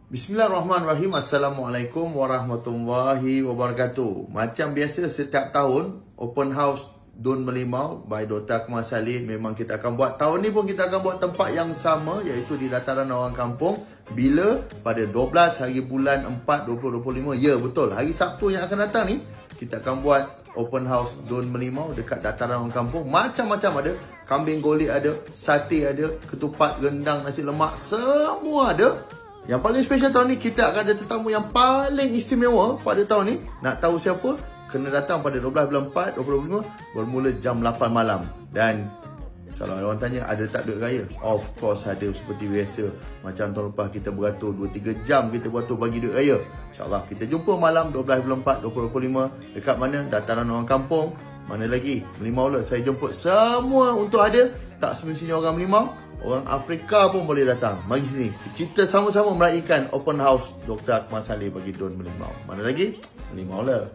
Bismillahirrahmanirrahim. Assalamualaikum warahmatullahi wabarakatuh. Macam biasa setiap tahun Open House Dun Merlimau by Dr. Akmal Saleh memang kita akan buat. Tahun ni pun kita akan buat tempat yang sama, iaitu di Dataran Orang Kampung. Bila? Pada 12 hari bulan 4 2025. Ya, betul, hari Sabtu yang akan datang ni kita akan buat Open House Dun Merlimau dekat Dataran Orang Kampung. Macam-macam ada. Kambing golek ada, sate ada, ketupat, rendang, nasi lemak, semua ada. Yang paling special tahun ni, kita akan ada tetamu yang paling istimewa pada tahun ni. Nak tahu siapa? Kena datang pada 12 bulan 4 2025 bermula jam 8 malam. Dan kalau ada orang tanya ada tak duit raya? Of course ada, seperti biasa. Macam tahun lepas kita beratur 2-3 jam kita beratur bagi duit raya. InsyaAllah kita jumpa malam 12 bulan 4 2025. Dekat mana? Dataran Orang Kampung. Mana lagi? Merlimau lah. Saya jemput semua untuk hadir. Tak semestinya orang Merlimau, orang Afrika pun boleh datang. Mari sini, kita sama-sama meraihkan Open House Dr. Akmal Saleh bagi Dun Merlimau. Mana lagi? Merlimau lah.